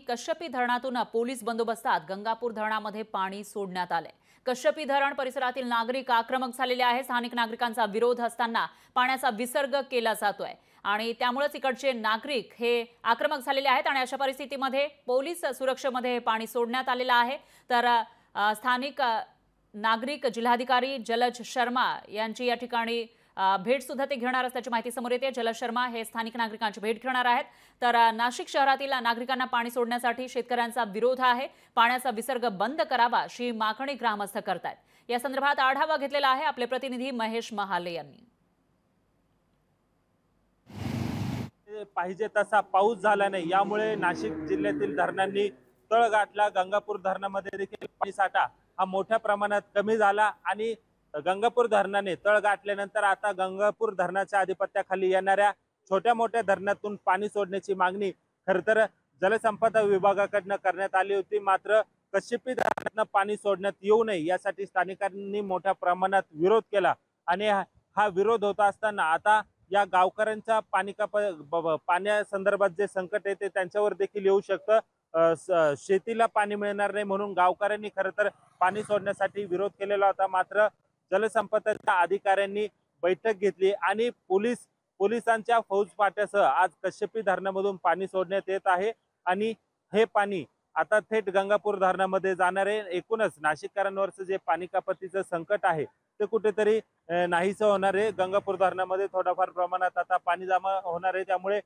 कश्यपी धरणातून पोलीस बंदोबस्तात गंगापूर धरणामध्ये पाणी सोडण्यात आले। कश्यपी धरण परिसरातील नागरिक आक्रमक झालेले आहेत। स्थानिक नागरिकांचा विरोध असताना पाण्याचा विसर्ग केला जातोय आणि त्यामुळेच इकडचे नागरिक हे आक्रमक झालेले आहेत आणि अशा परिस्थितीमध्ये पोलीस सुरक्षेमध्ये पाणी सोडण्यात आलेलं आहे। तर स्थानिक नागरिक जिल्हाधिकारी जलज शर्मा यांची या ठिकाणी भेट सुद्धा ते घेणार असल्याची माहिती समोर येते। जलज शर्मा हे स्थानिक नागरिकांची भेट घेणार आहेत। तर नाशिक शहरातील नागरिकांना पाणी सोडण्यासाठी शेतकऱ्यांचा विरोध आहे। पाण्याचा विसर्ग बंद करावा अशी मागणी ग्रामस्थ करतात। या संदर्भात आढावा घेतलेला आहे आपले प्रतिनिधी महेश महाले यांनी। पाहिजे तसा पाऊस झाला नाही, यामुळे नाशिक जिल्ह्यातील धरणांनी तळ गाठला। गंगापूर धरणामध्ये देखील पाणीसाठा हा मोठ्या प्रमाणात कमी झाला आणि गंगापूर धरणाने तळ गाठल्यानंतर आता गंगापूर धरणाच्या आधिपत्याखाली येणाऱ्या छोट्या मोठ्या धरणातून पाणी सोडण्याची मागणी खरतर जलसंपदा विभागाकडून करण्यात आली होती। मात्र कश्यपी धरणातून पाणी सोडण्यात येऊ नये यासाठी स्थानिकांनी मोठ्या प्रमाणात विरोध केला आणि हा विरोध होत असताना आता या गावकऱ्यांच्या पाण्यासंदर्भात जे संकट आहे ते त्यांच्यावर देखील येऊ शकतं। शेतीला पाणी मिळणार नाही म्हणून गावकऱ्यांनी खरतर पाणी सोडण्यासाठी विरोध केलेला होता। मात्र जलसंपदाच्या अधिकाऱ्यांनी बैठक घेतली आणि पोलिसांच्या फौजफाट्यासह आज कश्यपी धरणामधून पाणी सोडण्यात येत आहे आणि हे पाणी आता थेट गंगापूर धरणामध्ये जाणार आहे। एकूणच नाशिककरांवरचं जे पाणी कपातीचं संकट आहे ते कुठेतरी नाहीसं होणार आहे। गंगापूर धरणामध्ये थोडाफार प्रमाणात आता पाणी जमा होणार आहे, त्यामुळे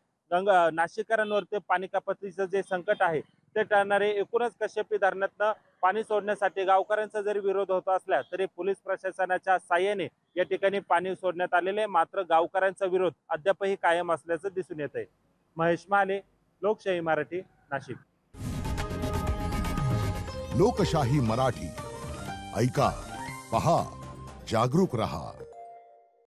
नाशिककरांवरती पाणी कपातीचं जे संकट आहे ते टळणार आहे। एकूणच कश्यपी धरणातनं पाणी सोडण्यासाठी गावकऱ्यांचा जरी विरोध होत असला तरी पोलीस प्रशासनाच्या साहाय्याने या ठिकाणी पाणी सोडण्यात आलेले, मात्र गावकऱ्यांचा विरोध अद्यापही कायम असल्याचं दिसून येत आहे। महेश महाले, लोकशाही मराठी, नाशिक। लोकशाही मराठी ऐका, पहा, जागरूक रहा।